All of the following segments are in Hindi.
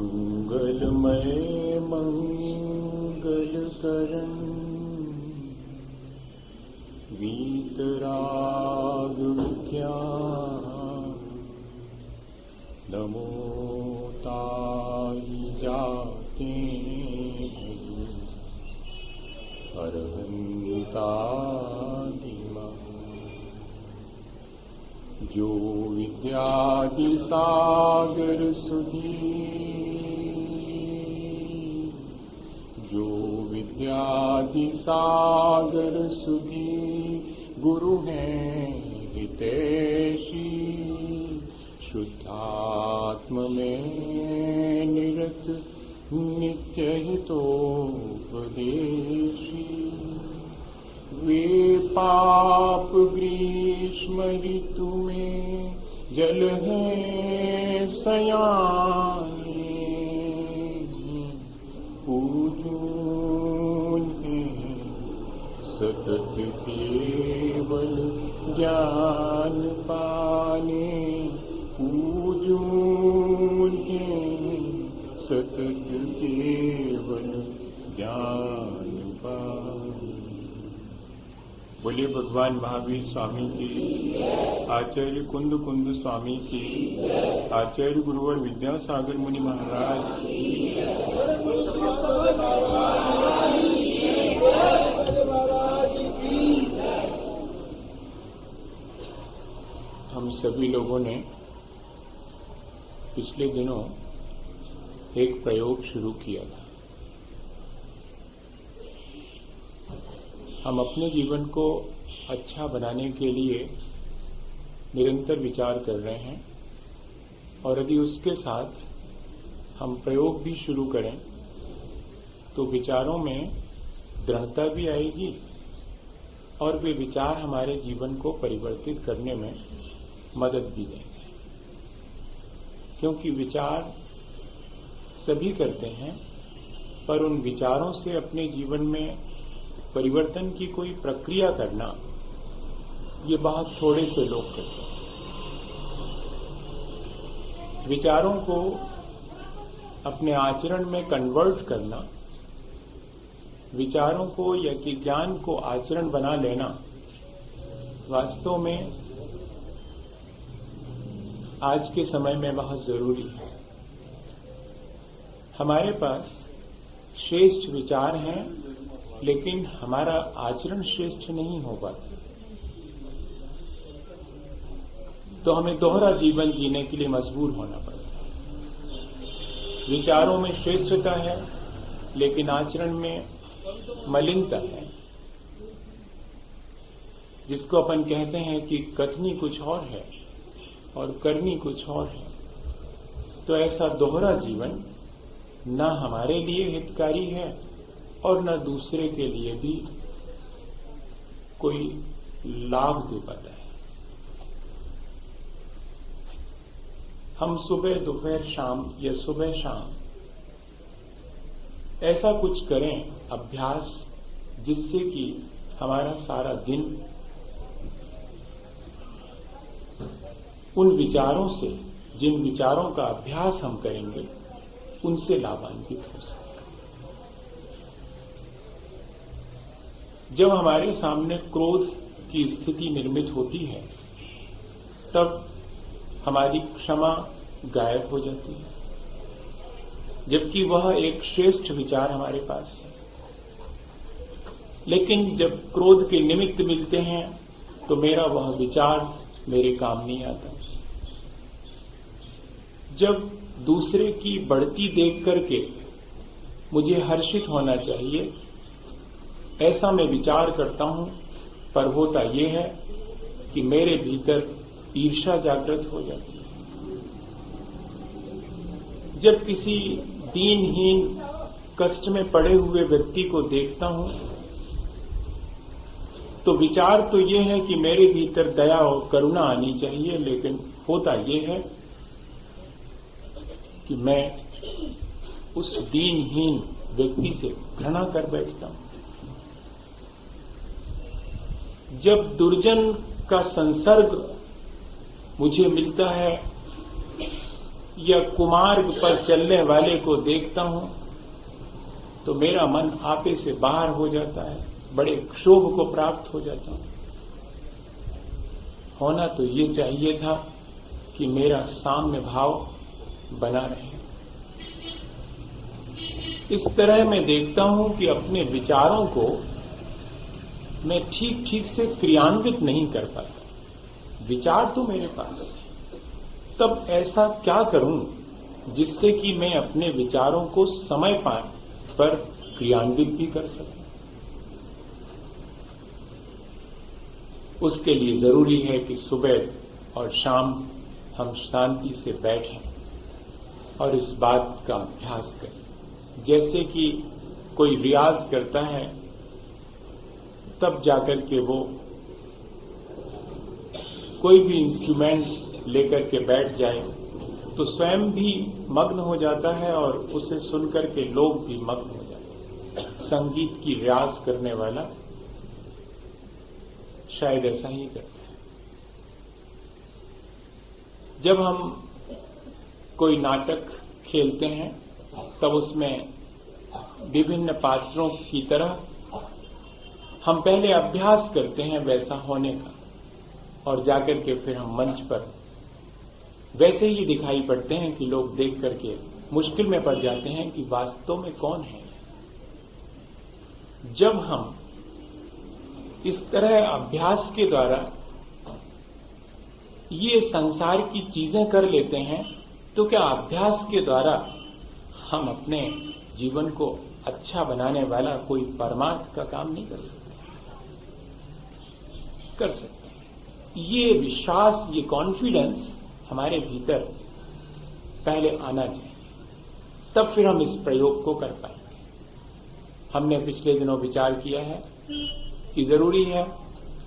मंगलमय मंगलकरण वीतराग विज्ञान नमो ताहि जाते अरहंतादिमा जो विद्यादि सागर सुधी जो विद्यादि सागर सुधी गुरु हैं हितैषी शुद्धात्म में निरत नित्य हितोपदेशी वे पाप ग्रीष्म ऋतु में जल है सयाने पूजून है सतत केवल ज्ञान पाने पूजून है सतत केवल ज्ञान पाने। बोलिए भगवान महावीर स्वामी की, आचार्य कुंद कुंद स्वामी की, आचार्य गुरुवर विद्यासागर मुनि महाराज की। हम सभी लोगों ने पिछले दिनों एक प्रयोग शुरू किया था। हम अपने जीवन को अच्छा बनाने के लिए निरंतर विचार कर रहे हैं और यदि उसके साथ हम प्रयोग भी शुरू करें तो विचारों में दृढ़ता भी आएगी और वे विचार हमारे जीवन को परिवर्तित करने में मदद भी देंगे। क्योंकि विचार सभी करते हैं, पर उन विचारों से अपने जीवन में परिवर्तन की कोई प्रक्रिया करना ये बहुत थोड़े से लोग करते हैं। विचारों को अपने आचरण में कन्वर्ट करना, विचारों को या कि ज्ञान को आचरण बना लेना वास्तव में आज के समय में बहुत जरूरी है। हमारे पास श्रेष्ठ विचार हैं, लेकिन हमारा आचरण श्रेष्ठ नहीं हो पाता, तो हमें दोहरा जीवन जीने के लिए मजबूर होना पड़ता है। विचारों में श्रेष्ठता है, लेकिन आचरण में मलिनता है, जिसको अपन कहते हैं कि कथनी कुछ और है और करनी कुछ और है। तो ऐसा दोहरा जीवन न हमारे लिए हितकारी है और न दूसरे के लिए भी कोई लाभ दे पाता है। हम सुबह दोपहर शाम या सुबह शाम ऐसा कुछ करें अभ्यास, जिससे कि हमारा सारा दिन उन विचारों से, जिन विचारों का अभ्यास हम करेंगे, उनसे लाभान्वित हो सके। जब हमारे सामने क्रोध की स्थिति निर्मित होती है, तब हमारी क्षमा गायब हो जाती है, जबकि वह एक श्रेष्ठ विचार हमारे पास है। लेकिन जब क्रोध के निमित्त मिलते हैं तो मेरा वह विचार मेरे काम नहीं आता। जब दूसरे की बढ़ती देख करके मुझे हर्षित होना चाहिए, ऐसा मैं विचार करता हूं, पर होता यह है कि मेरे भीतर ईर्ष्या जागृत हो जाती है। जब किसी दीनहीन कष्ट में पड़े हुए व्यक्ति को देखता हूं, तो विचार तो यह है कि मेरे भीतर दया और करुणा आनी चाहिए, लेकिन होता यह है कि मैं उस दीनहीन व्यक्ति से घृणा कर बैठता हूं। जब दुर्जन का संसर्ग मुझे मिलता है या कुमार्ग पर चलने वाले को देखता हूं तो मेरा मन आपे से बाहर हो जाता है, बड़े क्षोभ को प्राप्त हो जाता हूं। होना तो ये चाहिए था कि मेरा साम्य भाव बना रहे। इस तरह मैं देखता हूं कि अपने विचारों को मैं ठीक ठीक से क्रियान्वित नहीं कर पाता। विचार तो मेरे पास है, तब ऐसा क्या करूं जिससे कि मैं अपने विचारों को समय पर क्रियान्वित भी कर सकूं। उसके लिए जरूरी है कि सुबह और शाम हम शांति से बैठें और इस बात का अभ्यास करें। जैसे कि कोई रियाज करता है तब जाकर के वो कोई भी इंस्ट्रूमेंट लेकर के बैठ जाए तो स्वयं भी मग्न हो जाता है और उसे सुनकर के लोग भी मग्न हो जाते हैं। संगीत की रियाज करने वाला शायद ऐसा ही करता है। जब हम कोई नाटक खेलते हैं तब उसमें विभिन्न पात्रों की तरह हम पहले अभ्यास करते हैं वैसा होने का, और जाकर के फिर हम मंच पर वैसे ही दिखाई पड़ते हैं कि लोग देख करके मुश्किल में पड़ जाते हैं कि वास्तव में कौन है। जब हम इस तरह अभ्यास के द्वारा ये संसार की चीजें कर लेते हैं तो क्या अभ्यास के द्वारा हम अपने जीवन को अच्छा बनाने वाला कोई परमार्थ का काम नहीं कर सकते? कर सकते। ये विश्वास, ये कॉन्फिडेंस हमारे भीतर पहले आना चाहिए, तब फिर हम इस प्रयोग को कर पाएंगे। हमने पिछले दिनों विचार किया है कि जरूरी है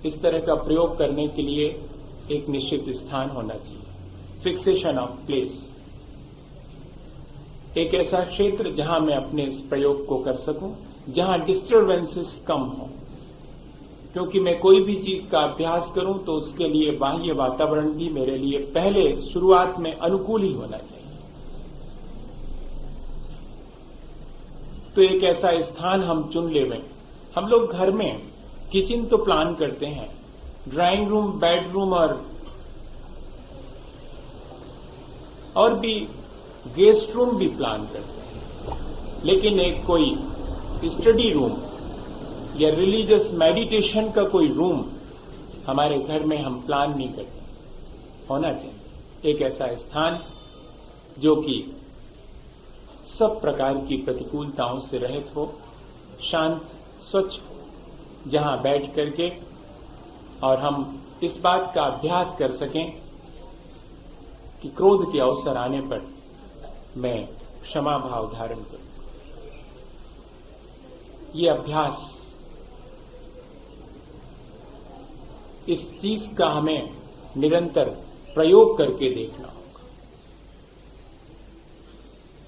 इस तरह का प्रयोग करने के लिए एक निश्चित स्थान होना चाहिए, फिक्सेशन ऑफ प्लेस, एक ऐसा क्षेत्र जहां मैं अपने इस प्रयोग को कर सकूं, जहां डिस्टर्बेंसेस कम हो। क्योंकि मैं कोई भी चीज का अभ्यास करूं तो उसके लिए बाह्य वातावरण भी मेरे लिए पहले शुरुआत में अनुकूल ही होना चाहिए। तो एक ऐसा स्थान हम चुन लें। हम लोग घर में किचन तो प्लान करते हैं, ड्राइंग रूम, बेडरूम और भी गेस्ट रूम भी प्लान करते हैं, लेकिन एक कोई स्टडी रूम या रिलीजियस मेडिटेशन का कोई रूम हमारे घर में हम प्लान नहीं करते। होना चाहिए एक ऐसा स्थान जो कि सब प्रकार की प्रतिकूलताओं से रहित हो, शांत, स्वच्छ, जहां बैठ करके और हम इस बात का अभ्यास कर सकें कि क्रोध के अवसर आने पर मैं क्षमा भाव धारण करूं। ये अभ्यास, इस चीज का हमें निरंतर प्रयोग करके देखना होगा।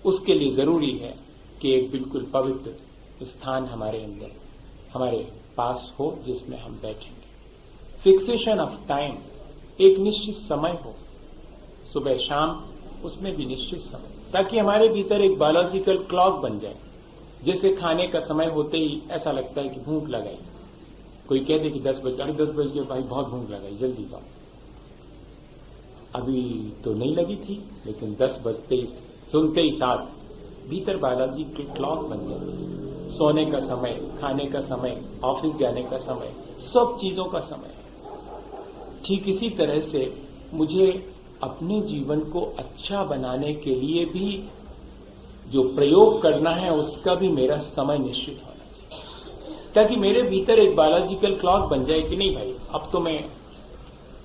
उसके लिए जरूरी है कि एक बिल्कुल पवित्र स्थान हमारे अंदर, हमारे पास हो जिसमें हम बैठेंगे। फिक्सेशन ऑफ टाइम, एक निश्चित समय हो, सुबह शाम, उसमें भी निश्चित समय, ताकि हमारे भीतर एक बायोलॉजिकल क्लॉक बन जाए। जैसे खाने का समय होते ही ऐसा लगता है कि भूख लगाई, कोई कह दे कि 10 बजे, अरे 10 बज गए भाई, बहुत भूख लगाई, जल्दी खाओ। अभी तो नहीं लगी थी, लेकिन 10 बजते ही, सुनते ही साथ भीतर बायोलॉजिकल क्लॉक बन जाती है। सोने का समय, खाने का समय, ऑफिस जाने का समय, सब चीजों का समय। ठीक इसी तरह से मुझे अपने जीवन को अच्छा बनाने के लिए भी जो प्रयोग करना है उसका भी मेरा समय निश्चित होना चाहिए, ताकि मेरे भीतर एक बायोलॉजिकल क्लॉक बन जाए कि नहीं भाई, अब तो मैं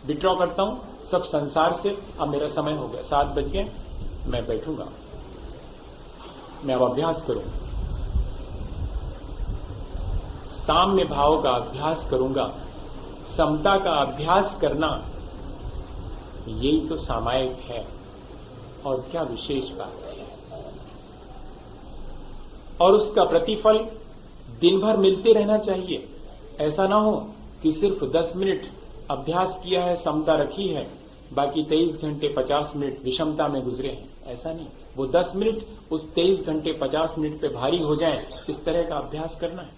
विड्रॉ करता हूं सब संसार से, अब मेरा समय हो गया, 7 बज गए, मैं बैठूंगा, मैं अब अभ्यास करूंगा, साम्य भाव का अभ्यास करूंगा। समता का अभ्यास करना यही तो सामायिक है, और क्या विशेष बात है। और उसका प्रतिफल दिन भर मिलते रहना चाहिए। ऐसा ना हो कि सिर्फ 10 मिनट अभ्यास किया है, समता रखी है, बाकी 23 घंटे 50 मिनट विषमता में गुजरे हैं। ऐसा नहीं। वो 10 मिनट उस 23 घंटे 50 मिनट पे भारी हो जाए, इस तरह का अभ्यास करना है।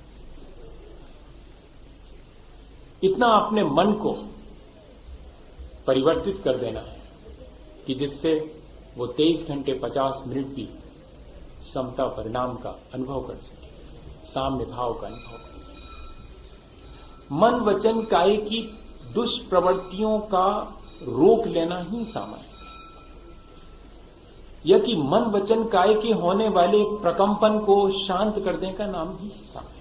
इतना अपने मन को परिवर्तित कर देना है कि जिससे वो 23 घंटे 50 मिनट भी समता परिणाम का अनुभव कर सके, साम्य भाव का अनुभव कर सके। मन वचन काय की दुष्प्रवृत्तियों का रोक लेना ही सामायिक है। यह कि मन वचन काय के होने वाले प्रकंपन को शांत करने का नाम ही सामायिक है।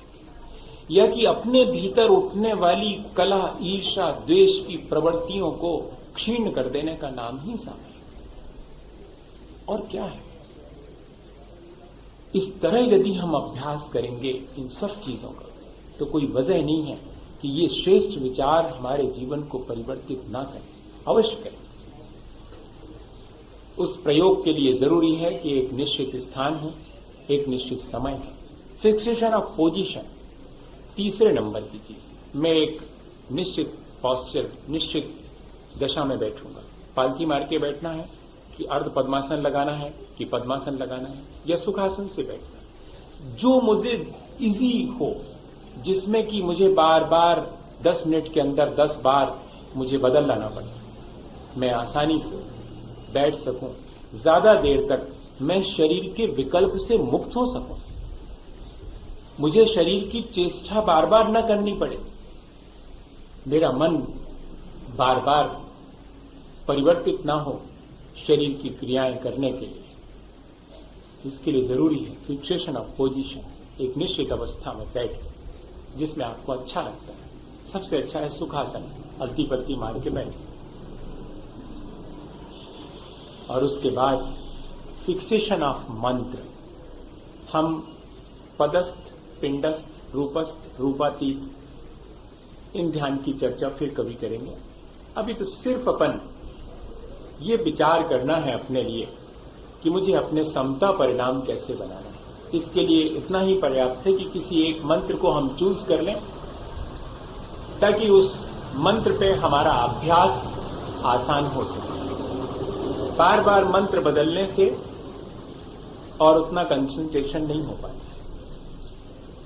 यह कि अपने भीतर उठने वाली कलह, ईर्ष्या, द्वेष की प्रवृत्तियों को क्षीण कर देने का नाम ही सामायिक है। और क्या है? इस तरह यदि हम अभ्यास करेंगे इन सब चीजों का, तो कोई वजह नहीं है कि ये श्रेष्ठ विचार हमारे जीवन को परिवर्तित ना करें। अवश्य करें। उस प्रयोग के लिए जरूरी है कि एक निश्चित स्थान हो, एक निश्चित समय है। फिक्सेशन ऑफ पोजीशन तीसरे नंबर की चीज। मैं एक निश्चित पॉस्चर, निश्चित दशा में बैठूंगा। पालकी मार के बैठना है कि अर्ध पद्मासन लगाना है कि पद्मासन लगाना है या सुखासन से बैठना है, जो मुझे इजी हो, जिसमें कि मुझे बार बार 10 मिनट के अंदर 10 बार मुझे बदल लाना पड़े, मैं आसानी से बैठ सकूं, ज्यादा देर तक मैं शरीर के विकल्प से मुक्त हो सकूं, मुझे शरीर की चेष्टा बार बार न करनी पड़े, मेरा मन बार बार परिवर्तित ना हो शरीर की क्रियाएं करने के लिए। इसके लिए जरूरी है फिक्सेशन ऑफ पोजीशन, एक निश्चित अवस्था में बैठ जिसमें आपको अच्छा लगता है। सबसे अच्छा है सुखासन, अलती पलती मार के बैठ। और उसके बाद फिक्सेशन ऑफ मंत्र। हम पदस्थ, पिंडस्थ, रूपस्थ, रूपातीत, इन ध्यान की चर्चा फिर कभी करेंगे। अभी तो सिर्फ अपन ये विचार करना है अपने लिए कि मुझे अपने समता परिणाम कैसे बनाना है। इसके लिए इतना ही पर्याप्त है कि किसी एक मंत्र को हम चूज कर लें, ताकि उस मंत्र पे हमारा अभ्यास आसान हो सके। बार बार मंत्र बदलने से और उतना कंसंट्रेशन नहीं हो पाता,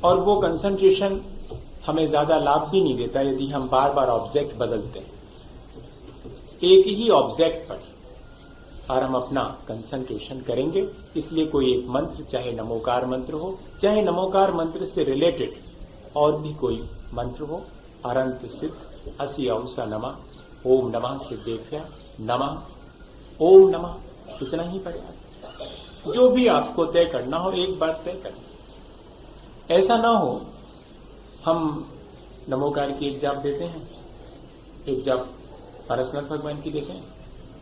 और वो कंसंट्रेशन हमें ज्यादा लाभ भी नहीं देता यदि हम बार बार ऑब्जेक्ट बदलते हैं। एक ही ऑब्जेक्ट पर और हम अपना कंसंट्रेशन करेंगे। इसलिए कोई एक मंत्र, चाहे नमोकार मंत्र हो, चाहे नमोकार मंत्र से रिलेटेड और भी कोई मंत्र हो, अनंत सिद्ध, असि औसा नमः, ओम नमः सिद्धेभ्यः नमः, ओम नमः, इतना ही पर्याप्त। जो भी आपको तय करना हो एक बार तय करना। ऐसा ना हो हम नमोकार की एक जाप देते हैं, एक जाप पारसनाथ भगवान की देते हैं,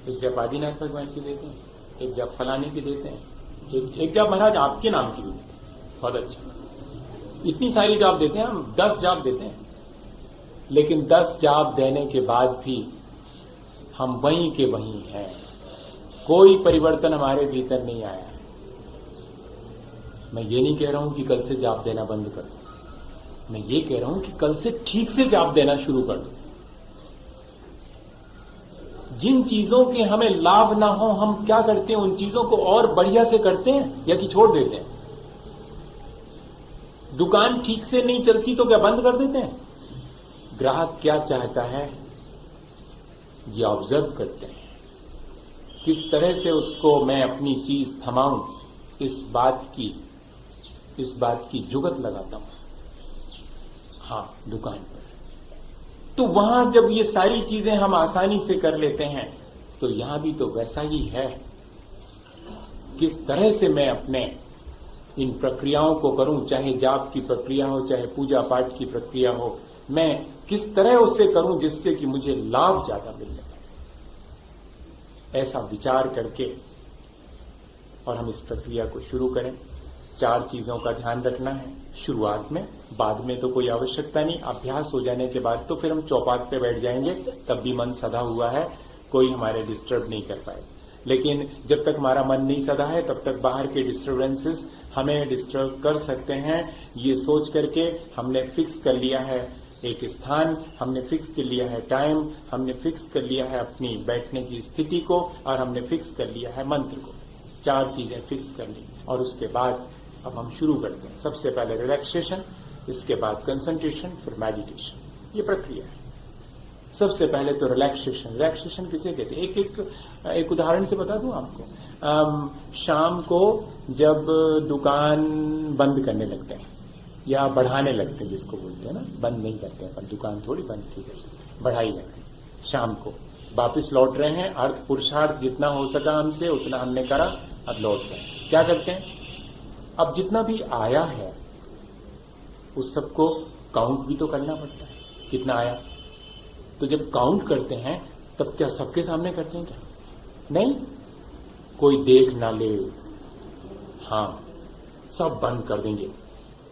एक जप आदिनाथ भगवान की देते हैं, एक जप फलाने की देते हैं, एक जप महाराज आपके नाम की भी देते हैं, बहुत अच्छा। इतनी सारी जाप देते हैं हम, 10 जाप देते हैं। लेकिन 10 जाप देने के बाद भी हम वहीं के वहीं हैं, कोई परिवर्तन हमारे भीतर नहीं आया। मैं ये नहीं कह रहा हूं कि कल से जाप देना बंद कर दो, मैं ये कह रहा हूं कि कल से ठीक से जाप देना शुरू कर दो। जिन चीजों के हमें लाभ ना हो, हम क्या करते हैं, उन चीजों को और बढ़िया से करते हैं या कि छोड़ देते हैं। दुकान ठीक से नहीं चलती तो क्या बंद कर देते हैं? ग्राहक क्या चाहता है ये ऑब्जर्व करते हैं, किस तरह से उसको मैं अपनी चीज थमाऊं, इस बात की जुगत लगाता हूं। हाँ, दुकान पर तो वहां जब ये सारी चीजें हम आसानी से कर लेते हैं, तो यहां भी तो वैसा ही है। किस तरह से मैं अपने इन प्रक्रियाओं को करूं, चाहे जाप की प्रक्रिया हो, चाहे पूजा पाठ की प्रक्रिया हो, मैं किस तरह उसे करूं जिससे कि मुझे लाभ ज्यादा मिलने पाए। ऐसा विचार करके और हम इस प्रक्रिया को शुरू करें। 4 चीजों का ध्यान रखना है शुरुआत में, बाद में तो कोई आवश्यकता नहीं। अभ्यास हो जाने के बाद तो फिर हम चौपाट पे बैठ जाएंगे, तब भी मन सधा हुआ है, कोई हमारे डिस्टर्ब नहीं कर पाए। लेकिन जब तक हमारा मन नहीं सधा है, तब तक बाहर के डिस्टर्बेंसेस हमें डिस्टर्ब कर सकते हैं। ये सोच करके हमने फिक्स कर लिया है एक स्थान, हमने फिक्स कर लिया है टाइम, हमने फिक्स कर लिया है अपनी बैठने की स्थिति को, और हमने फिक्स कर लिया है मंत्र को। 4 चीजें फिक्स कर ली और उसके बाद अब हम शुरू करते हैं। सबसे पहले रिलैक्सेशन, इसके बाद कंसंट्रेशन, फिर मेडिटेशन। ये प्रक्रिया है। सबसे पहले तो रिलैक्सेशन। रिलैक्सेशन किसे कहते हैं? एक उदाहरण से बता दूं आपको। शाम को जब दुकान बंद करने लगते हैं या बढ़ाने लगते हैं, जिसको बोलते हैं ना, बंद नहीं करते हैं पर दुकान थोड़ी बंद की गई, बढ़ाई जाती है। शाम को वापिस लौट रहे हैं, अर्थ पुरुषार्थ जितना हो सका हमसे उतना हमने करा, अब लौट रहे हैं। क्या करते हैं? अब जितना भी आया है उस सबको काउंट भी तो करना पड़ता है, कितना आया। तो जब काउंट करते हैं तब क्या सबके सामने करते हैं? क्या नहीं, कोई देख ना ले। हाँ, सब बंद कर देंगे,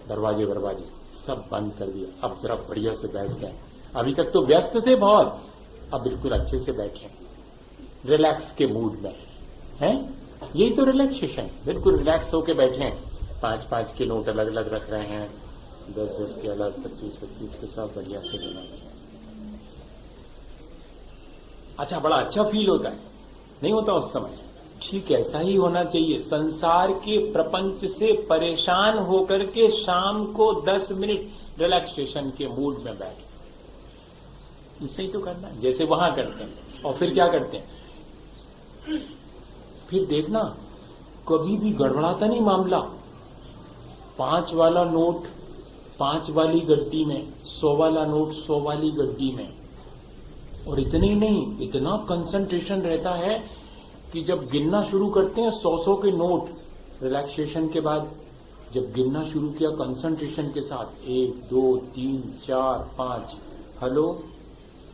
दरवाजे वरवाजे सब बंद कर दिया। अब जरा बढ़िया से बैठ गए। अभी तक तो व्यस्त थे बहुत, अब बिल्कुल अच्छे से बैठे, रिलैक्स के मूड में हैं। यही तो रिलैक्सेशन, बिल्कुल रिलैक्स होके बैठे हैं। 5-5 के नोट अलग अलग रख रहे हैं, 10-10 के अलग, 25-25 के सब बढ़िया से लेना। अच्छा, बड़ा अच्छा फील होता है, नहीं होता उस समय? ठीक ऐसा ही होना चाहिए। संसार के प्रपंच से परेशान होकर के शाम को 10 मिनट रिलैक्सेशन के मूड में बैठ, इतना ही तो करना है जैसे वहां करते हैं। और फिर क्या करते हैं? फिर देखना कभी भी गड़बड़ाता नहीं मामला। 5 वाला नोट 5 वाली गड्डी में, 100 वाला नोट 100 वाली गड्डी में। और इतने ही नहीं, इतना कंसंट्रेशन रहता है कि जब गिनना शुरू करते हैं 100 के नोट, रिलैक्सेशन के बाद जब गिनना शुरू किया कंसंट्रेशन के साथ, 1 2 3 4 5, हेलो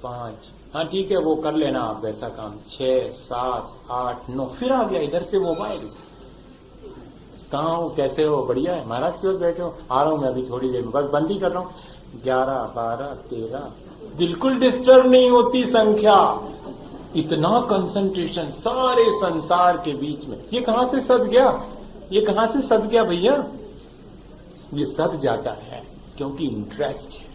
5, हाँ ठीक है वो कर लेना आप वैसा काम, 6 7 8 9, फिर आ गया इधर से मोबाइल। कहाँ हो, कैसे हो, बढ़िया है महाराज, क्यों बैठे हो? आ रहा हूं मैं अभी थोड़ी देर में, बस बंद ही कर रहा हूं। 11 12 13, बिल्कुल डिस्टर्ब नहीं होती संख्या। इतना कंसंट्रेशन सारे संसार के बीच में। ये कहां से सद गया? ये कहां से सद गया भैया? ये सद जाता है क्योंकि इंटरेस्ट है।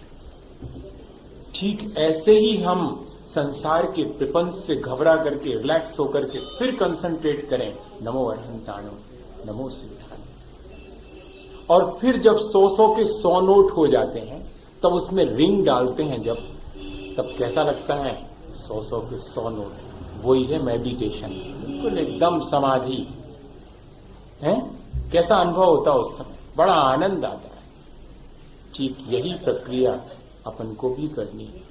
ठीक ऐसे ही हम संसार के प्रपंच से घबरा करके रिलैक्स होकर के फिर कंसंट्रेट करें, नमो अरहंताणो नमो सिद्धाणो। और फिर जब 100 के 100 नोट हो जाते हैं तब उसमें रिंग डालते हैं जब, तब कैसा लगता है? 100 के 100 नोट, वही है मेडिटेशन, बिल्कुल एकदम समाधि है। कैसा अनुभव होता है उस समय? बड़ा आनंद आता है। ठीक यही प्रक्रिया अपन को भी करनी है।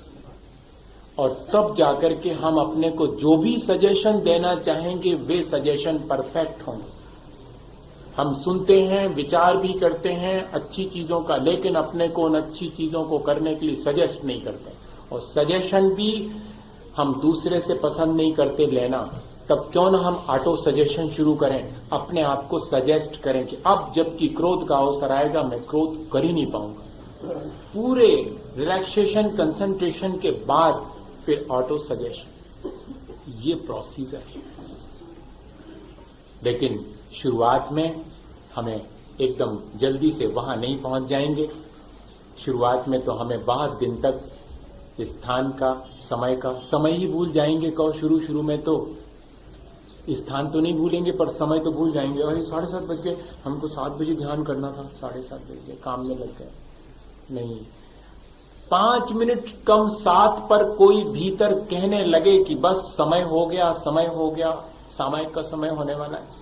और तब जाकर के हम अपने को जो भी सजेशन देना चाहेंगे वे सजेशन परफेक्ट होंगे। हम सुनते हैं, विचार भी करते हैं अच्छी चीजों का, लेकिन अपने को उन अच्छी चीजों को करने के लिए सजेस्ट नहीं करते। और सजेशन भी हम दूसरे से पसंद नहीं करते लेना, तब क्यों ना हम ऑटो सजेशन शुरू करें, अपने आप को सजेस्ट करें कि अब जबकि क्रोध का अवसर आएगा मैं क्रोध कर ही नहीं पाऊंगा। पूरे रिलैक्सेशन कंसंट्रेशन के बाद फिर ऑटो सजेशन, ये प्रोसीजर है। लेकिन शुरुआत में हमें एकदम जल्दी से वहां नहीं पहुंच जाएंगे। शुरुआत में तो हमें बहुत दिन तक स्थान का, समय ही भूल जाएंगे। कहो शुरू में तो स्थान तो नहीं भूलेंगे पर समय तो भूल जाएंगे। अरे 7:30 बज गए, हमको 7 बजे ध्यान करना था, 7:30 बज गए, काम में लग गए। नहीं, 5 मिनट कम 7 पर कोई भीतर कहने लगे कि बस समय हो गया, सामायिक का समय होने वाला है,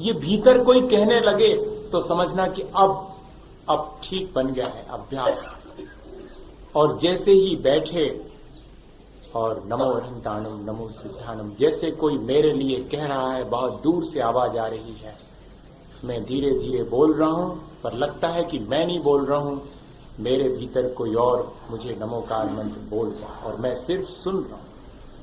ये भीतर कोई कहने लगे तो समझना कि अब ठीक बन गया है अभ्यास। और जैसे ही बैठे और नमो अरहंताणम नमो सिद्धाणम, जैसे कोई मेरे लिए कह रहा है, बहुत दूर से आवाज आ रही है, मैं धीरे धीरे बोल रहा हूं पर लगता है कि मैं नहीं बोल रहा हूं, मेरे भीतर कोई और मुझे नमोकार मंत्र बोल रहा है और मैं सिर्फ सुन रहा हूं,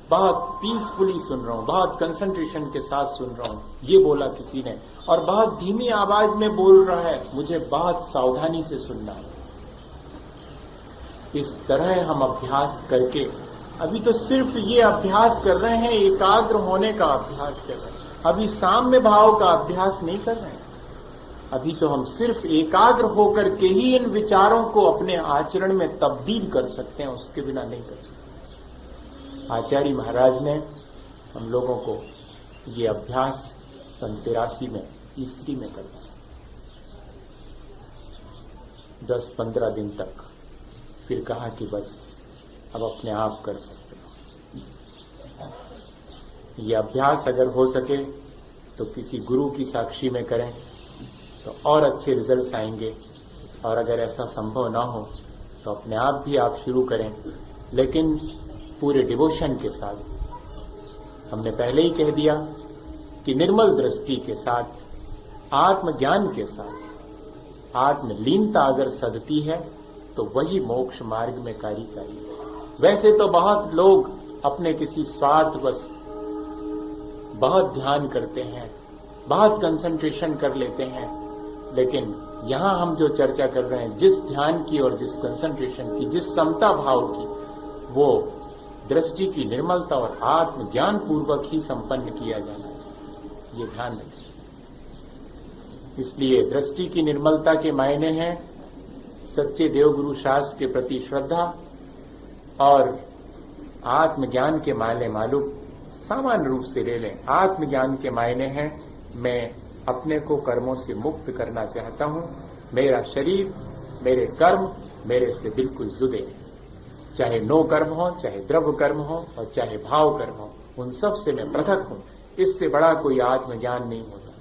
बहुत पीसफुली सुन रहा हूं, बहुत कंसंट्रेशन के साथ सुन रहा हूं। ये बोला किसी ने और बहुत धीमी आवाज में बोल रहा है, मुझे बहुत सावधानी से सुनना है। इस तरह हम अभ्यास करके, अभी तो सिर्फ ये अभ्यास कर रहे हैं, एकाग्र होने का अभ्यास कर रहे हैं, अभी साम्य भाव का अभ्यास नहीं कर रहे हैं। अभी तो हम सिर्फ एकाग्र होकर के ही इन विचारों को अपने आचरण में तब्दील कर सकते हैं, उसके बिना नहीं कर सकते। आचार्य महाराज ने हम लोगों को ये अभ्यास सन 83 में ईस्वी में करवाया, 10-15 दिन तक। फिर कहा कि बस अब अपने आप कर सकते हो। ये अभ्यास अगर हो सके तो किसी गुरु की साक्षी में करें तो और अच्छे रिजल्ट्स आएंगे, और अगर ऐसा संभव ना हो तो अपने आप भी आप शुरू करें, लेकिन पूरे डिवोशन के साथ। हमने पहले ही कह दिया कि निर्मल दृष्टि के साथ, आत्मज्ञान के साथ आत्मलीनता अगर सदती है तो वही मोक्ष मार्ग में कार्यकारी है। वैसे तो बहुत लोग अपने किसी स्वार्थवश बहुत ध्यान करते हैं, बहुत कंसंट्रेशन कर लेते हैं, लेकिन यहां हम जो चर्चा कर रहे हैं, जिस ध्यान की और जिस कंसंट्रेशन की, जिस समता भाव की, वो दृष्टि की निर्मलता और आत्मज्ञान पूर्वक ही संपन्न किया जाना चाहिए। ये ध्यान रखें। इसलिए दृष्टि की निर्मलता के मायने हैं सच्चे देवगुरु शास्त्र के प्रति श्रद्धा, और आत्मज्ञान के मायने मालूम सामान्य रूप से ले लें। आत्मज्ञान के मायने हैं मैं अपने को कर्मों से मुक्त करना चाहता हूं, मेरा शरीर, मेरे कर्म मेरे से बिल्कुल जुदे हैं, चाहे नो कर्म हो, चाहे द्रव्य कर्म हो और चाहे भाव कर्म हो, उन सब से मैं पृथक हूं। इससे बड़ा कोई आत्मज्ञान नहीं होता।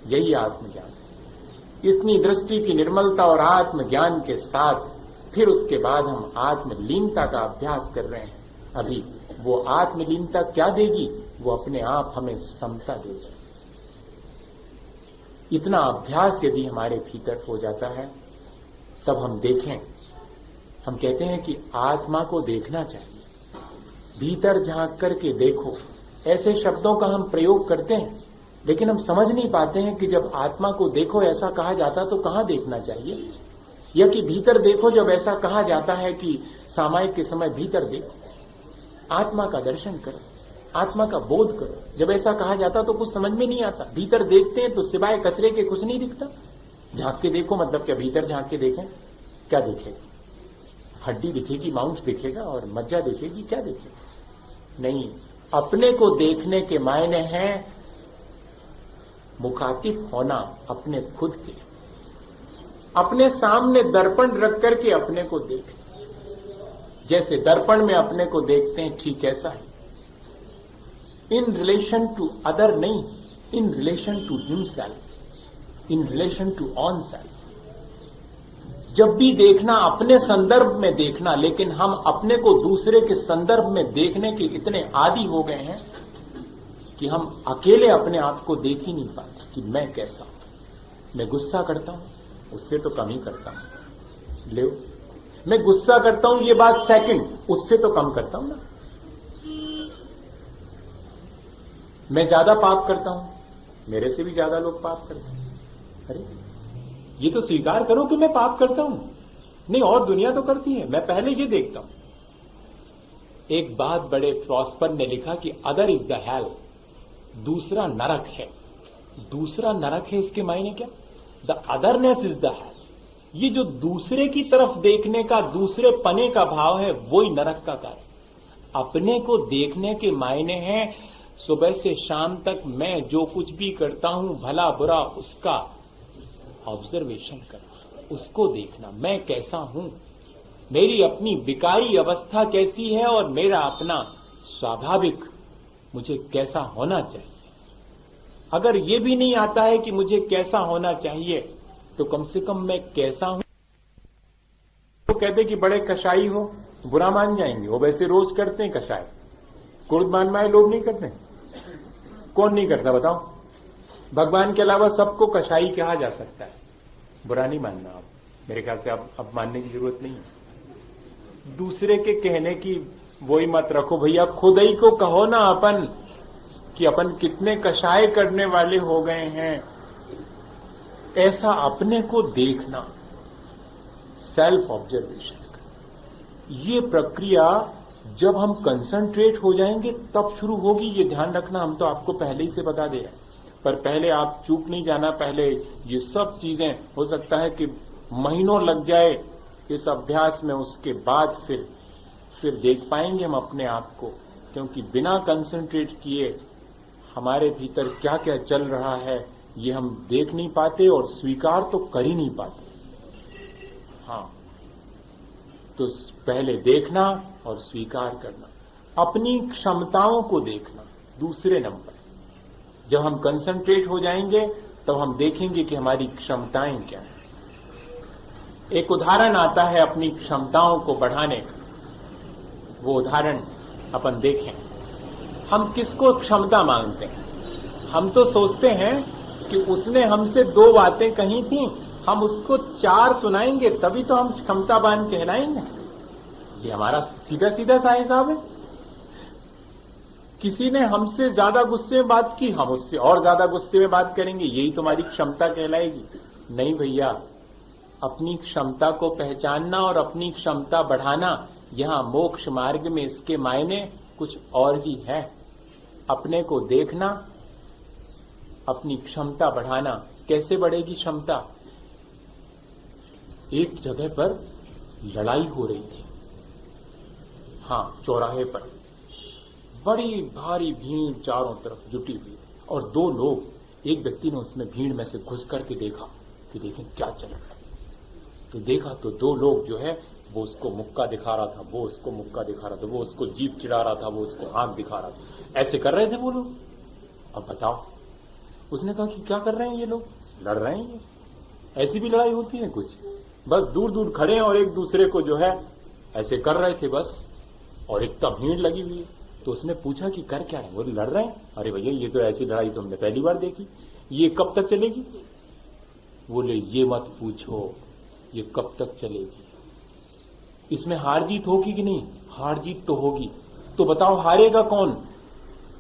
यही आत्मज्ञान है। इतनी दृष्टि की निर्मलता और आत्मज्ञान के साथ फिर उसके बाद हम आत्मलीनता का अभ्यास कर रहे हैं। अभी वो आत्मलीनता क्या देगी? वो अपने आप हमें समता देगी। इतना अभ्यास यदि हमारे भीतर हो जाता है तब हम देखें। हम कहते हैं कि आत्मा को देखना चाहिए, भीतर झांक करके देखो। ऐसे शब्दों का हम प्रयोग करते हैं, लेकिन हम समझ नहीं पाते हैं कि जब आत्मा को देखो ऐसा कहा जाता तो कहां देखना चाहिए, या कि भीतर देखो जब ऐसा कहा जाता है कि सामायिक के समय भीतर देखो, आत्मा का दर्शन करो, आत्मा का बोध करो। जब ऐसा कहा जाता तो कुछ समझ में नहीं आता। भीतर देखते हैं तो सिवाय कचरे के कुछ नहीं दिखता। झांक के देखो मतलब क्या? भीतर झांक के देखें, क्या दिखेगा? हड्डी दिखेगी, मांस दिखेगा और मज्जा दिखेगी, क्या दिखेगा? नहीं। अपने को देखने के मायने हैं मुखातिब होना अपने खुद के, अपने सामने दर्पण रख करके अपने को देखना। जैसे दर्पण में अपने को देखते हैं, ठीक ऐसा है। इन रिलेशन टू अदर नहीं, in relation to himself, in relation to oneself. जब भी देखना अपने संदर्भ में देखना, लेकिन हम अपने को दूसरे के संदर्भ में देखने के इतने आदी हो गए हैं कि हम अकेले अपने आप को देख ही नहीं पाते कि मैं कैसा हूं। मैं गुस्सा करता हूं, उससे तो कम ही करता हूं। ले, मैं गुस्सा करता हूं, ये बात सेकंड, उससे तो कम करता हूं ना। मैं ज्यादा पाप करता हूं, मेरे से भी ज्यादा लोग पाप करते हैं। अरे ये तो स्वीकार करो कि मैं पाप करता हूं। नहीं, और दुनिया तो करती है, मैं पहले ये देखता हूं। एक बात बड़े फिलॉसफर ने लिखा कि अदर इज द हेल, दूसरा नरक है। दूसरा नरक है, इसके मायने क्या? The otherness is the hell. ये जो दूसरे की तरफ देखने का, दूसरे पने का भाव है, वही नरक का कार्य। अपने को देखने के मायने हैं सुबह से शाम तक मैं जो कुछ भी करता हूं, भला बुरा, उसका ऑब्जर्वेशन करना, उसको देखना। मैं कैसा हूं, मेरी अपनी विकारी अवस्था कैसी है और मेरा अपना स्वाभाविक मुझे कैसा होना चाहिए। अगर ये भी नहीं आता है कि मुझे कैसा होना चाहिए, तो कम से कम मैं कैसा हूं। तो कहते कि बड़े कशाई हो, बुरा मान जाएंगे। वो वैसे रोज करते हैं कशाई, कुर्बान माए लोग नहीं करते। कौन नहीं करता बताओ? भगवान के अलावा सबको कशाई कहा जा सकता है। बुरा नहीं मानना आप, मेरे ख्याल से अब मानने की जरूरत नहीं है। दूसरे के कहने की वही मत रखो भैया, खुद ही को कहो ना अपन कि अपन कितने कषाय करने वाले हो गए हैं। ऐसा अपने को देखना, सेल्फ ऑब्जर्वेशन, ये प्रक्रिया जब हम कंसंट्रेट हो जाएंगे तब शुरू होगी। ये ध्यान रखना, हम तो आपको पहले ही से बता दे रहे हैं, पर पहले आप चूक नहीं जाना। पहले ये सब चीजें हो सकता है कि महीनों लग जाए इस अभ्यास में, उसके बाद फिर देख पाएंगे हम अपने आप को। क्योंकि बिना कंसंट्रेट किए हमारे भीतर क्या क्या चल रहा है ये हम देख नहीं पाते और स्वीकार तो कर ही नहीं पाते। हाँ, तो पहले देखना और स्वीकार करना, अपनी क्षमताओं को देखना दूसरे नंबर। जब हम कंसंट्रेट हो जाएंगे तब हम देखेंगे कि हमारी क्षमताएं क्या हैं। एक उदाहरण आता है अपनी क्षमताओं को बढ़ाने का, वो उदाहरण अपन देखें। हम किसको क्षमता मांगते हैं? हम तो सोचते हैं कि उसने हमसे 2 बातें कही थी, हम उसको 4 सुनाएंगे तभी तो हम क्षमतावान कहलाएंगे। ये हमारा सीधा सीधा सा हिसाब है। किसी ने हमसे ज्यादा गुस्से में बात की, हम उससे और ज्यादा गुस्से में बात करेंगे, यही तुम्हारी क्षमता कहलाएगी। नहीं भैया, अपनी क्षमता को पहचानना और अपनी क्षमता बढ़ाना, यहां मोक्ष मार्ग में इसके मायने कुछ और ही है। अपने को देखना, अपनी क्षमता बढ़ाना। कैसे बढ़ेगी क्षमता? एक जगह पर लड़ाई हो रही थी, हां, चौराहे पर बड़ी भारी भीड़ चारों तरफ जुटी हुई और 2 लोग, एक व्यक्ति ने उसमें भीड़ में से घुस करके देखा कि देखें क्या चल रहा है। तो देखा तो 2 लोग जो है वो उसको मुक्का दिखा रहा था, वो उसको मुक्का दिखा रहा था, वो उसको जीभ चिढ़ा रहा था, वो उसको आंख दिखा रहा था, ऐसे कर रहे थे वो लोग। अब बताओ, उसने कहा कि क्या कर रहे हैं ये लोग? लड़ रहे हैं। ऐसी भी लड़ाई होती है कुछ? बस दूर दूर खड़े हैं और एक दूसरे को जो है ऐसे कर रहे थे बस, और इतना भीड़ लगी हुई है। तो उसने पूछा कि कर क्या है? वो लड़ रहे हैं। अरे भैया, ये तो ऐसी लड़ाई तो हमने पहली बार देखी, ये कब तक चलेगी? बोले ये मत पूछो, ये कब तक चलेगी। इसमें हार जीत होगी कि नहीं? हार जीत तो होगी। तो बताओ हारेगा कौन?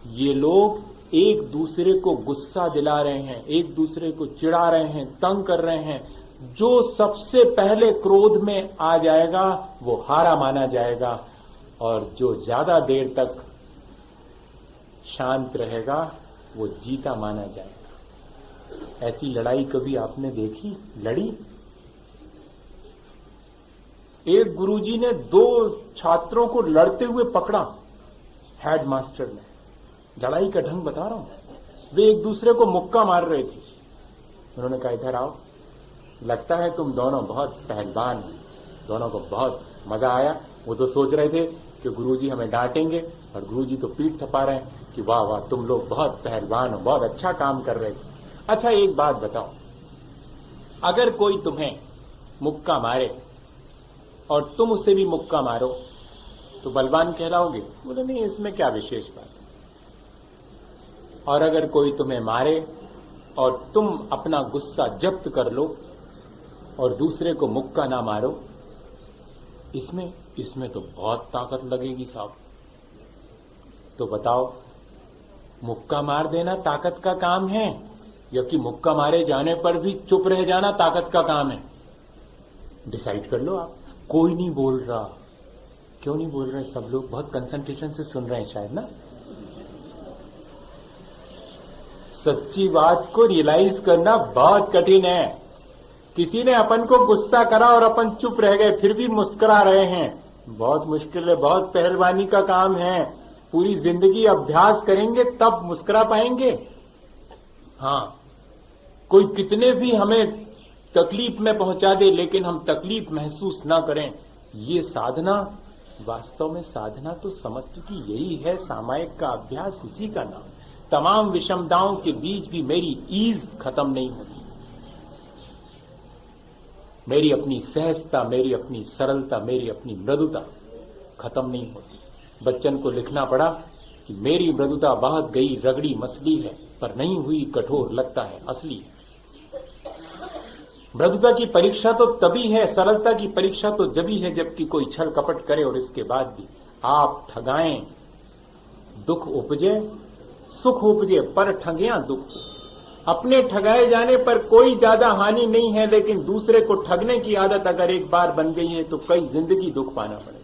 ये लोग एक दूसरे को गुस्सा दिला रहे हैं, एक दूसरे को चिढ़ा रहे हैं, तंग कर रहे हैं। जो सबसे पहले क्रोध में आ जाएगा वो हारा माना जाएगा, और जो ज्यादा देर तक शांत रहेगा वो जीता माना जाएगा। ऐसी लड़ाई कभी आपने देखी? लड़ी? एक गुरुजी ने 2 छात्रों को लड़ते हुए पकड़ा, हेडमास्टर ने। लड़ाई का ढंग बता रहा हूं। वे एक दूसरे को मुक्का मार रहे थे। उन्होंने कहा इधर आओ, लगता है तुम दोनों बहुत पहलवान हैं। दोनों को बहुत मजा आया। वो तो सोच रहे थे कि गुरुजी हमें डांटेंगे, और गुरुजी तो पीठ थपा रहे हैं कि वाह वाह, तुम लोग बहुत पहलवान हो, बहुत अच्छा काम कर रहे थे। अच्छा एक बात बताओ, अगर कोई तुम्हें मुक्का मारे और तुम उसे भी मुक्का मारो तो बलवान कहलाओगे? बोले नहीं, इसमें क्या विशेष बात है। और अगर कोई तुम्हें मारे और तुम अपना गुस्सा जब्त कर लो और दूसरे को मुक्का ना मारो, इसमें तो बहुत ताकत लगेगी साहब। तो बताओ, मुक्का मार देना ताकत का काम है या कि मुक्का मारे जाने पर भी चुप रह जाना ताकत का काम है? डिसाइड कर लो आप। कोई नहीं बोल रहा। क्यों नहीं बोल रहे? सब लोग बहुत कंसंट्रेशन से सुन रहे हैं शायद ना। सच्ची बात को रियलाइज करना बहुत कठिन है। किसी ने अपन को गुस्सा करा और अपन चुप रह गए, फिर भी मुस्कुरा रहे हैं, बहुत मुश्किल है, बहुत पहलवानी का काम है। पूरी जिंदगी अभ्यास करेंगे तब मुस्कुरा पाएंगे। हाँ, कोई कितने भी हमें तकलीफ में पहुंचा दे लेकिन हम तकलीफ महसूस ना करें, ये साधना, वास्तव में साधना तो समत्व की यही है। सामायिक का अभ्यास इसी का नाम। तमाम विषमताओं के बीच भी मेरी ईज खत्म नहीं होती, मेरी अपनी सहजता, मेरी अपनी सरलता, मेरी अपनी मृदुता खत्म नहीं होती। बच्चन को लिखना पड़ा कि मेरी मृदुता बहुत गई रगड़ी मसली है, पर नहीं हुई कठोर, लगता है असली है। मृदुता की परीक्षा तो तभी है, सरलता की परीक्षा तो जभी है जबकि कोई छल कपट करे और इसके बाद भी आप ठगाएं, दुख उपजे, सुख उपजे, पर ठगिया दुख। अपने ठगाए जाने पर कोई ज्यादा हानि नहीं है, लेकिन दूसरे को ठगने की आदत अगर एक बार बन गई है तो कई जिंदगी दुख पाना पड़ेगा।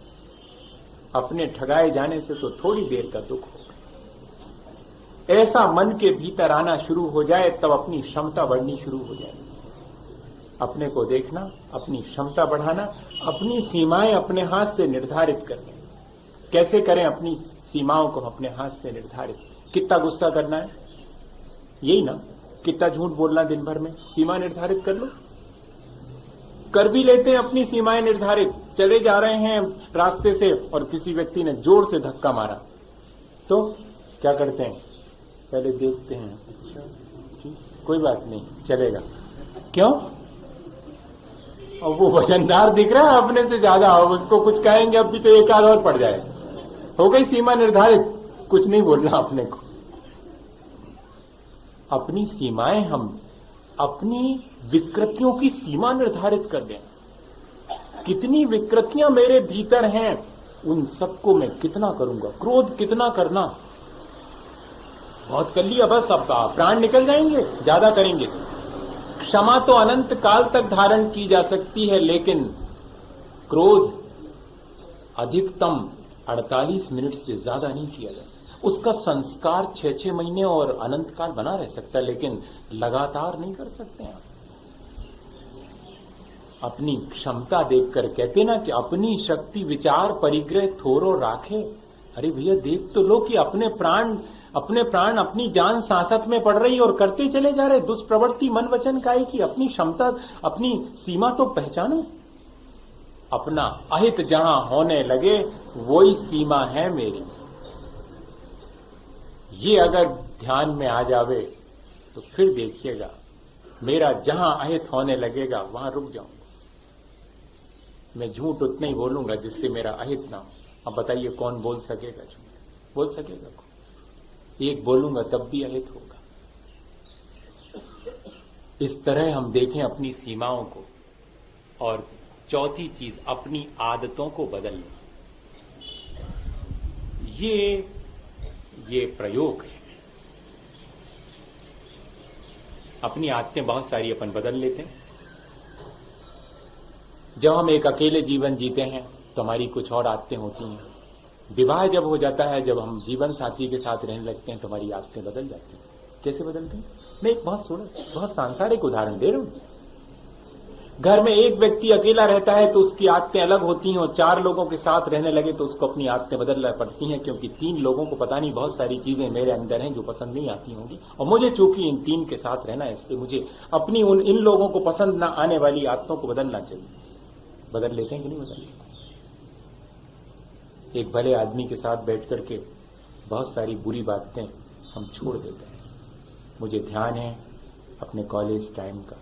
अपने ठगाए जाने से तो थोड़ी देर का दुख होगा। ऐसा मन के भीतर आना शुरू हो जाए तब अपनी क्षमता बढ़नी शुरू हो जाए। अपने को देखना, अपनी क्षमता बढ़ाना, अपनी सीमाएं अपने हाथ से निर्धारित करना। कैसे करें अपनी सीमाओं को अपने हाथ से निर्धारित? कितना गुस्सा करना है, यही ना, कितना झूठ बोलना दिन भर में, सीमा निर्धारित कर लो। कर भी लेते हैं अपनी सीमाएं निर्धारित, चले जा रहे हैं रास्ते से और किसी व्यक्ति ने जोर से धक्का मारा तो क्या करते हैं, पहले देखते हैं, अच्छा कोई बात नहीं चलेगा, क्यों, और वो वजनदार दिख रहा है अपने से ज्यादा, उसको कुछ कहेंगे अब भी तो एक आध और पड़ जाए, हो गई सीमा निर्धारित, कुछ नहीं बोलना अपने को। अपनी सीमाएं हम अपनी विकृतियों की सीमा निर्धारित कर दें। कितनी विकृतियां मेरे भीतर हैं, उन सबको मैं कितना करूंगा, क्रोध कितना करना, बहुत कर लिया बस, अब प्राण निकल जाएंगे, ज्यादा करेंगे। क्षमा तो अनंत काल तक धारण की जा सकती है, लेकिन क्रोध अधिकतम 48 मिनट से ज्यादा नहीं किया जा सकता। उसका संस्कार 6-6 महीने और अनंत काल बना रह सकता है, लेकिन लगातार नहीं कर सकते आप। अपनी क्षमता देखकर कहते ना कि अपनी शक्ति विचार परिग्रह थोरो राखे। अरे भैया देख तो लो कि अपने प्राण अपनी जान सांसत में पड़ रही और करते चले जा रहे, दुष्प्रवृत्ति मन वचन काई की। अपनी क्षमता अपनी सीमा तो पहचानो। अपना अहित जहां होने लगे वही सीमा है मेरी, ये अगर ध्यान में आ जावे तो फिर देखिएगा मेरा जहां अहित होने लगेगा वहां रुक जाऊंगा। मैं झूठ उतना ही बोलूंगा जिससे मेरा अहित ना हो। अब बताइए कौन बोल सकेगा झूठ, बोल सकेगा कौन? एक बोलूंगा तब भी अहित होगा। इस तरह हम देखें अपनी सीमाओं को। और चौथी चीज, अपनी आदतों को बदलना। ये प्रयोग है। अपनी आदतें बहुत सारी अपन बदल लेते हैं। जब हम एक अकेले जीवन जीते हैं तो हमारी कुछ और आदतें होती हैं। विवाह जब हो जाता है, जब हम जीवन साथी के साथ रहने लगते हैं तो हमारी आदतें बदल जाती हैं। कैसे बदलती हैं? मैं एक बहुत सांसारिक उदाहरण दे रहा हूं। घर में एक व्यक्ति अकेला रहता है तो उसकी आदतें अलग होती हैं, और 4 लोगों के साथ रहने लगे तो उसको अपनी आदतें बदलना पड़ती हैं, क्योंकि 3 लोगों को पता नहीं बहुत सारी चीजें मेरे अंदर हैं जो पसंद नहीं आती होंगी, और मुझे चूंकि इन 3 के साथ रहना है, इसलिए मुझे अपनी इन लोगों को पसंद न आने वाली आदतों को बदलना चाहिए। बदल लेते हैं कि नहीं बदल लेते? एक भले आदमी के साथ बैठ करके बहुत सारी बुरी बातें हम छोड़ देते हैं। मुझे ध्यान है अपने कॉलेज टाइम का,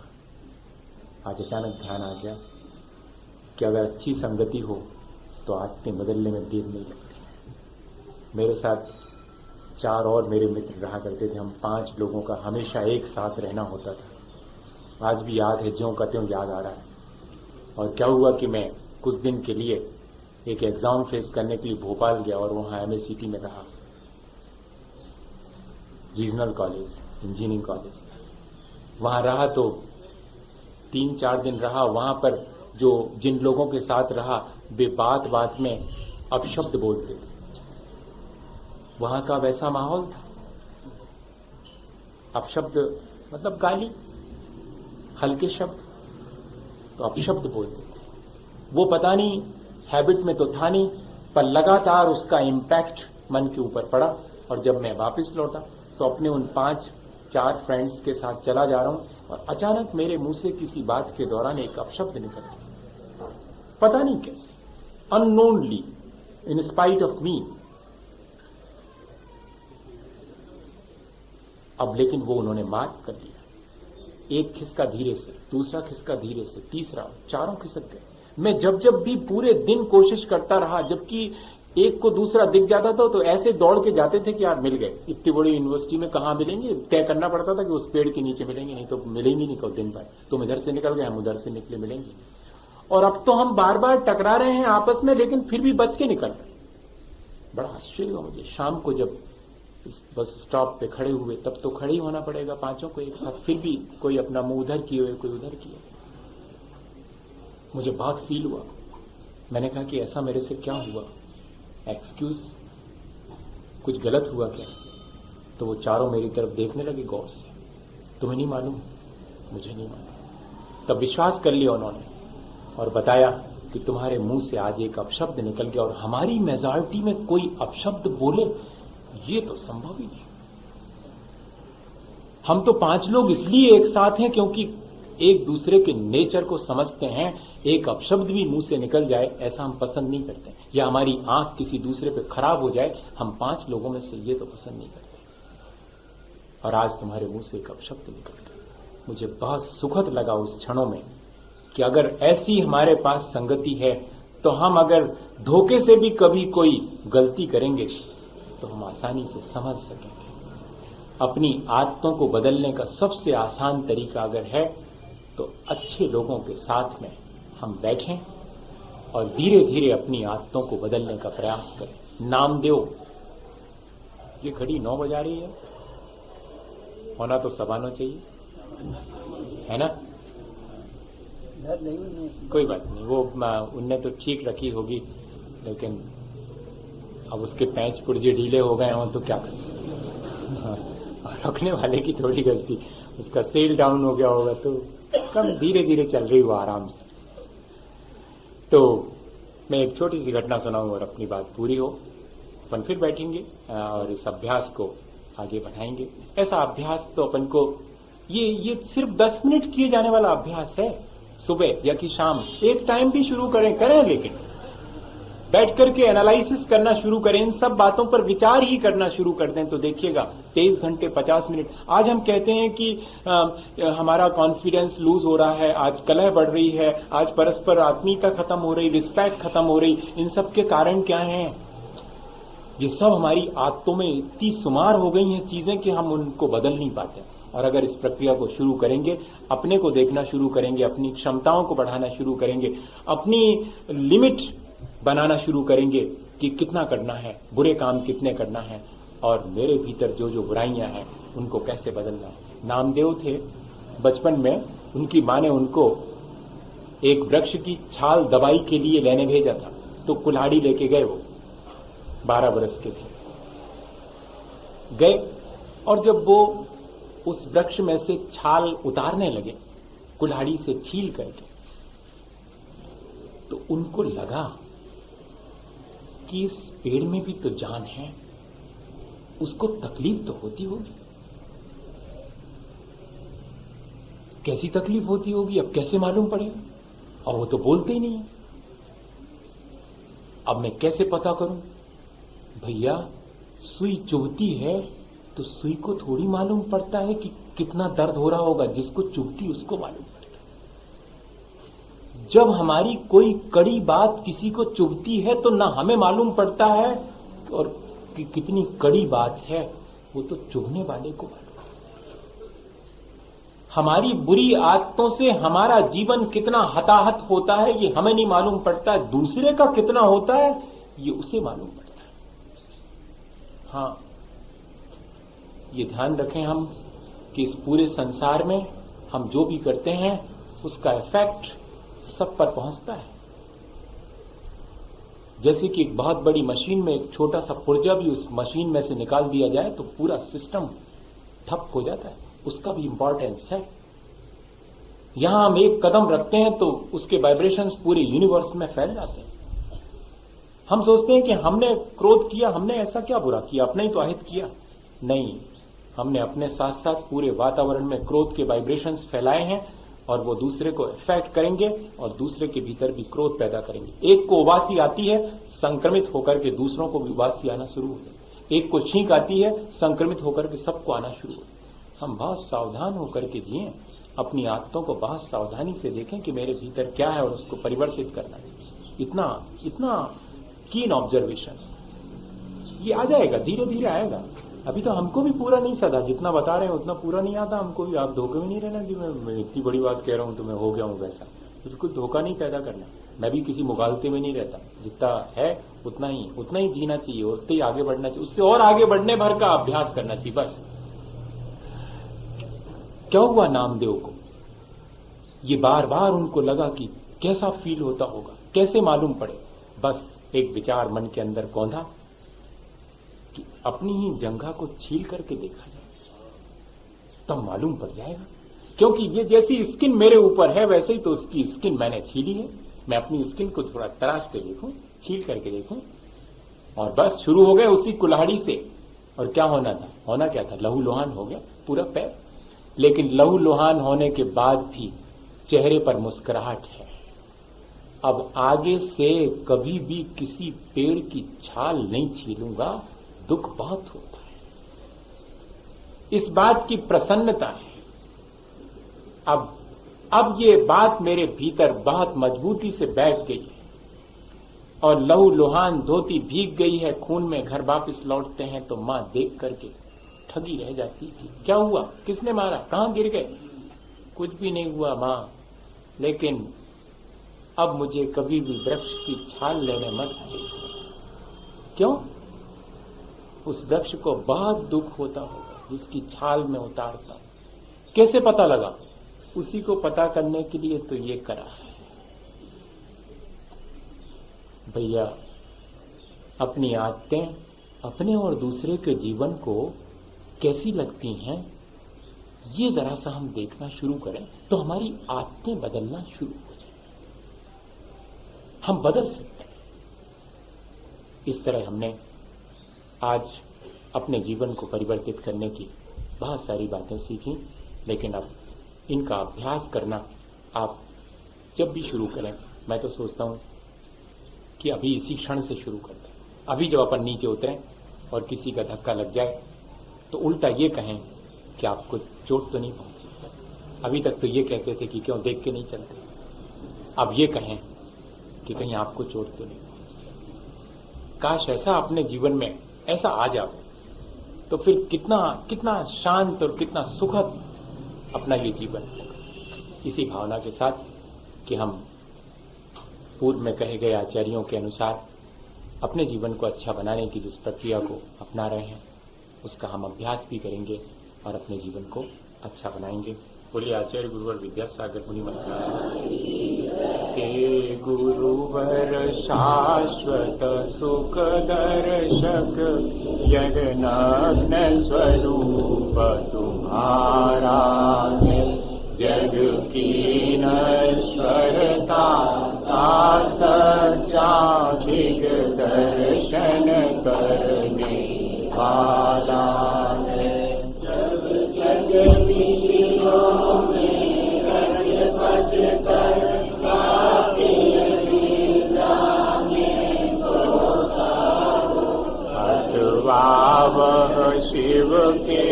आज अचानक ध्यान आ गया कि अगर अच्छी संगति हो तो आदतें बदलने में देर नहीं लगती। मेरे साथ 4 और मेरे मित्र रहा करते थे। हम 5 लोगों का हमेशा एक साथ रहना होता था। आज भी याद है, ज्यों का त्यों याद आ रहा है। और क्या हुआ कि मैं कुछ दिन के लिए एक एग्जाम फेस करने के लिए भोपाल गया और वहां MACT में रहा। रीजनल कॉलेज, इंजीनियरिंग कॉलेज, वहां रहा तो 3-4 दिन रहा। वहां पर जिन लोगों के साथ रहा वे बात बात में अपशब्द बोलते थे। वहां का वैसा माहौल था। अपशब्द मतलब गाली, हल्के शब्द, तो अपशब्द बोलते थे। वो पता नहीं हैबिट में तो था नहीं, पर लगातार उसका इम्पैक्ट मन के ऊपर पड़ा। और जब मैं वापस लौटा तो अपने उन 5-4 फ्रेंड्स के साथ चला जा रहा हूं और अचानक मेरे मुंह से किसी बात के दौरान एक अपशब्द निकल गया, पता नहीं कैसे, अननोनली, इन स्पाइट ऑफ मी। अब लेकिन वो उन्होंने मार्क कर लिया। एक खिसका धीरे से, दूसरा खिसका धीरे से, तीसरा, 4 खिसक गए। मैं जब भी पूरे दिन कोशिश करता रहा, जबकि एक को दूसरा दिख जाता था तो ऐसे दौड़ के जाते थे कि यार मिल गए। इतनी बड़ी यूनिवर्सिटी में कहां मिलेंगे, तय करना पड़ता था कि उस पेड़ के नीचे मिलेंगे, नहीं तो मिलेंगे नहीं। कल दिन भर तुम इधर से निकल गए, हम उधर से निकले, मिलेंगे। और अब तो हम बार बार टकरा रहे हैं आपस में, लेकिन फिर भी बच के निकल रहे। बड़ा आश्चर्य हुआ मुझे। शाम को जब इस बस स्टॉप पे खड़े हुए, तब तो खड़े ही होना पड़ेगा 5 को एक साथ, फिर भी कोई अपना मुंह उधर किए, कोई उधर किए। मुझे बहुत फील हुआ। मैंने कहा कि ऐसा मेरे से क्या हुआ, एक्सक्यूज, कुछ गलत हुआ क्या? तो वो 4 मेरी तरफ देखने लगे गौर से। तुम्हें नहीं मालूम? मुझे नहीं मालूम। तब विश्वास कर लिया उन्होंने और बताया कि तुम्हारे मुंह से आज एक अपशब्द निकल गया। और हमारी मेजॉरिटी में कोई अपशब्द बोले, ये तो संभव ही नहीं। हम तो 5 लोग इसलिए एक साथ हैं क्योंकि एक दूसरे के नेचर को समझते हैं। एक अपशब्द भी मुंह से निकल जाए ऐसा हम पसंद नहीं करते, या हमारी आंख किसी दूसरे पे खराब हो जाए, हम 5 लोगों में से ये तो पसंद नहीं करते। और आज तुम्हारे मुंह से एक अपशब्द निकल गया। मुझे बहुत सुखद लगा उस क्षणों में कि अगर ऐसी हमारे पास संगति है तो हम अगर धोखे से भी कभी कोई गलती करेंगे तो हम आसानी से समझ सकेंगे। अपनी आदतों को बदलने का सबसे आसान तरीका अगर है तो अच्छे लोगों के साथ में हम बैठें और धीरे धीरे अपनी आदतों को बदलने का प्रयास करें। नामदेव, ये घड़ी 9 बजा रही है, होना तो 9:15 चाहिए, है ना? कोई बात नहीं, वो उनने तो ठीक रखी होगी, लेकिन अब उसके पैंच पुर्जे ढीले हो गए हों तो क्या कर सकते। रखने वाले की थोड़ी गलती, उसका सेल डाउन हो गया होगा तो कम धीरे धीरे चल रही हो आराम से। तो मैं एक छोटी सी घटना सुनाऊं और अपनी बात पूरी हो। अपन फिर बैठेंगे और इस अभ्यास को आगे बढ़ाएंगे। ऐसा अभ्यास तो अपन को ये सिर्फ 10 मिनट किए जाने वाला अभ्यास है, सुबह या कि शाम, एक टाइम भी शुरू करें, लेकिन बैठ करके एनालिसिस करना शुरू करें, इन सब बातों पर विचार ही करना शुरू कर दें तो देखिएगा 23 घंटे 50 मिनट। आज हम कहते हैं कि हमारा कॉन्फिडेंस लूज हो रहा है, आज कलह बढ़ रही है, आज परस्पर आत्मीयता खत्म हो रही, रिस्पेक्ट खत्म हो रही। इन सब के कारण क्या हैं? ये सब हमारी आदतों में इतनी शुमार हो गई हैं चीजें कि हम उनको बदल नहीं पाते। और अगर इस प्रक्रिया को शुरू करेंगे, अपने को देखना शुरू करेंगे, अपनी क्षमताओं को बढ़ाना शुरू करेंगे, अपनी लिमिट बनाना शुरू करेंगे कि कितना करना है, बुरे काम कितने करना है, और मेरे भीतर जो जो बुराइयां हैं उनको कैसे बदलना है। नामदेव थे, बचपन में उनकी मां ने उनको एक वृक्ष की छाल दवाई के लिए लेने भेजा था, तो कुल्हाड़ी लेके गए। वो 12 वर्ष के थे, गए और जब वो उस वृक्ष में से छाल उतारने लगे कुल्हाड़ी से छील करके, तो उनको लगा कि इस पेड़ में भी तो जान है, उसको तकलीफ तो होती होगी। कैसी तकलीफ होती होगी अब कैसे मालूम पड़ेगा? और वो तो बोलते ही नहीं है। अब मैं कैसे पता करूं? भैया, सुई चुभती है तो सुई को थोड़ी मालूम पड़ता है कि कितना दर्द हो रहा होगा, जिसको चुभती उसको मालूम पड़ेगा। जब हमारी कोई कड़ी बात किसी को चुभती है तो ना हमें मालूम पड़ता है और कि कितनी कड़ी बात है, वो तो चुभने वाले को मालूम। हमारी बुरी आदतों से हमारा जीवन कितना हताहत होता है ये हमें नहीं मालूम पड़ता है, दूसरे का कितना होता है ये उसे मालूम पड़ता है। हाँ, ये ध्यान रखें हम कि इस पूरे संसार में हम जो भी करते हैं उसका इफेक्ट सब पर पहुंचता है। जैसे कि एक बहुत बड़ी मशीन में एक छोटा सा पुर्जा भी उस मशीन में से निकाल दिया जाए तो पूरा सिस्टम ठप हो जाता है, उसका भी इंपॉर्टेंस है। यहां हम एक कदम रखते हैं तो उसके वाइब्रेशंस पूरे यूनिवर्स में फैल जाते हैं। हम सोचते हैं कि हमने क्रोध किया, हमने ऐसा क्या बुरा किया, अपने ही तो अहित किया। नहीं, हमने अपने साथ साथ पूरे वातावरण में क्रोध के वाइब्रेशंस फैलाए हैं और वो दूसरे को इफेक्ट करेंगे और दूसरे के भीतर भी क्रोध पैदा करेंगे। एक को उबासी आती है, संक्रमित होकर के दूसरों को भी उबासी आना शुरू हो जाए। एक को छींक आती है, संक्रमित होकर के सबको आना शुरू हो जाए। हम बहुत सावधान होकर के जिए, अपनी आदतों को बहुत सावधानी से देखें कि मेरे भीतर क्या है और उसको परिवर्तित करना चाहिए। इतना कीन ऑब्जर्वेशन ये आ जाएगा, धीरे धीरे आएगा। अभी तो हमको भी पूरा नहीं सदा, जितना बता रहे हैं उतना पूरा नहीं आता हमको भी। आप धोखे में नहीं रहना कि मैं इतनी बड़ी बात कह रहा हूं तो मैं हो गया हूं वैसा, बिल्कुल धोखा नहीं पैदा करना। मैं भी किसी मुगालते में नहीं रहता, जितना है उतना ही जीना चाहिए, उतना ही आगे बढ़ना चाहिए, उससे और आगे बढ़ने भर का अभ्यास करना चाहिए बस। क्या हुआ नामदेव को? ये बार बार उनको लगा कि कैसा फील होता होगा, कैसे मालूम पड़े। बस एक विचार मन के अंदर कौंधा कि अपनी ही जंघा को छील करके देखा जाए, तब मालूम पड़ जाएगा। क्योंकि ये जैसी स्किन मेरे ऊपर है वैसे ही तो उसकी स्किन मैंने छीली है। मैं अपनी स्किन को थोड़ा तराश के देखूं, छील करके देखूं, और बस शुरू हो गए उसी कुल्हाड़ी से। और क्या होना था? होना क्या था? लहूलुहान हो गया पूरा पैर। लेकिन लहूलुहान होने के बाद भी चेहरे पर मुस्कुराहट है। अब आगे से कभी भी किसी पेड़ की छाल नहीं छीलूंगा, दुख बहुत होता है। इस बात की प्रसन्नता है। अब ये बात मेरे भीतर बहुत मजबूती से बैठ गई है और लहूलुहान धोती भीग गई है खून में। घर वापस लौटते हैं तो मां देख करके ठगी रह जाती थी। क्या हुआ, किसने मारा, कहां गिर गए? कुछ भी नहीं हुआ मां, लेकिन अब मुझे कभी भी वृक्ष की छाल लेने मत भेजना। क्यों? उस वृक्ष को बहुत दुख होता होगा जिसकी छाल में उतारता हूं। कैसे पता लगा? उसी को पता करने के लिए तो ये करा है। भैया, अपनी आदतें अपने और दूसरे के जीवन को कैसी लगती हैं, ये जरा सा हम देखना शुरू करें तो हमारी आदतें बदलना शुरू हो जाए। हम बदल सकते हैं। इस तरह हमने आज अपने जीवन को परिवर्तित करने की बहुत सारी बातें सीखी, लेकिन अब इनका अभ्यास करना आप जब भी शुरू करें, मैं तो सोचता हूं कि अभी इसी क्षण से शुरू कर दें। अभी जब अपन नीचे उतरें और किसी का धक्का लग जाए तो उल्टा ये कहें कि आपको चोट तो नहीं पहुंची। अभी तक तो ये कहते थे कि क्यों देख के नहीं चलते, अब ये कहें कि कहीं आपको चोट तो नहीं पहुंची। काश ऐसा अपने जीवन में ऐसा आ जाए तो फिर कितना शांत और कितना सुखद अपना ये जीवन होगा। इसी भावना के साथ कि हम पूर्व में कहे गए आचार्यों के अनुसार अपने जीवन को अच्छा बनाने की जिस प्रक्रिया को अपना रहे हैं, उसका हम अभ्यास भी करेंगे और अपने जीवन को अच्छा बनाएंगे। बोलिए आचार्य गुरुवर विद्यासागर मुनि महाराज के। गुरुवर शाश्वत सुख दर्शक, जगन्नाथ स्वरूप तुम्हारा है। जग की नश्वरता का सच्चा ठीक दर्शन करने वाला है। जग जग विषयों में रज बज कर वह शिव के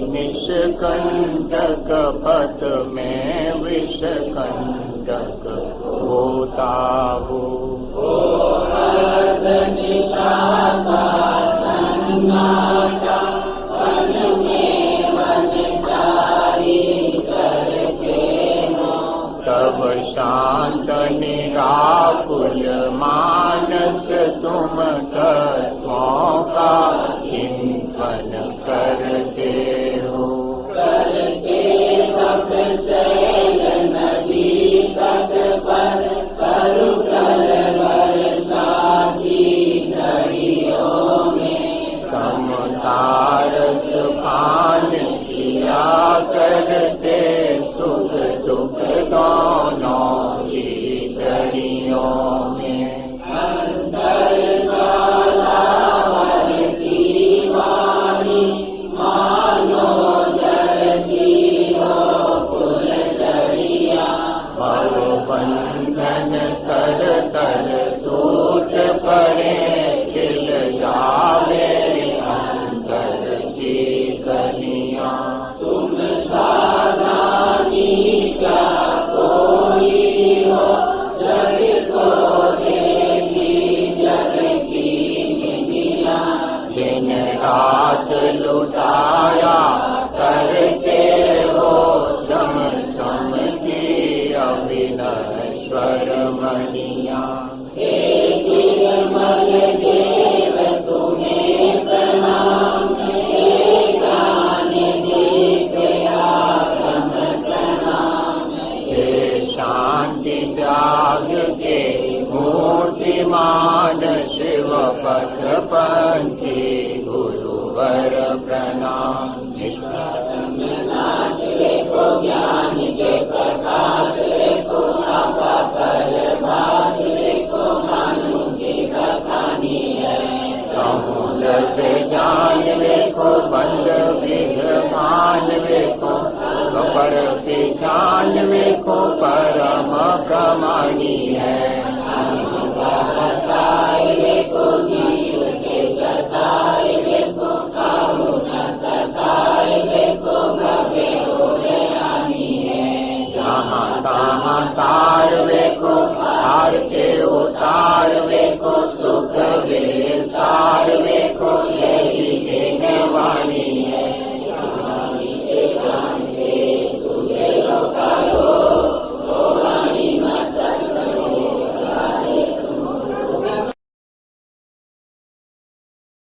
निष्कंटक पथ में विषकंटक होता हो। तब शांत निराकुल मानस तुम तत्वों का चिंतन करते हो। करके तप शैल नदी तट पर करु वर्षा की घड़ियों में समतारस पान किया करते सुख दुख दोनों की घड़ियों में। बंधन तर तर टूट पड़े खिल जावे अंतर की कलियां। तुम सावधानी क्या कोई हो, जग को देगी जग की निधियां। दिन रात लुटाया करते हो सम सम की अविनश्वर मणियां। हे निर्मल देव तुम्हें प्रणाम, हे ज्ञान दीपया तम प्रणाम। हे शांति त्याग के मूर्तिमान शिव पथ पंथी गुरुवर प्रणाम। नाश देखो ज्ञान के प्रकाश देखो, आपा कर भास देखो, मानुषी कहानी है। समुद्र ज्ञान देखो, बंद विद्वान देखो, पे 96 को परम कमानी है।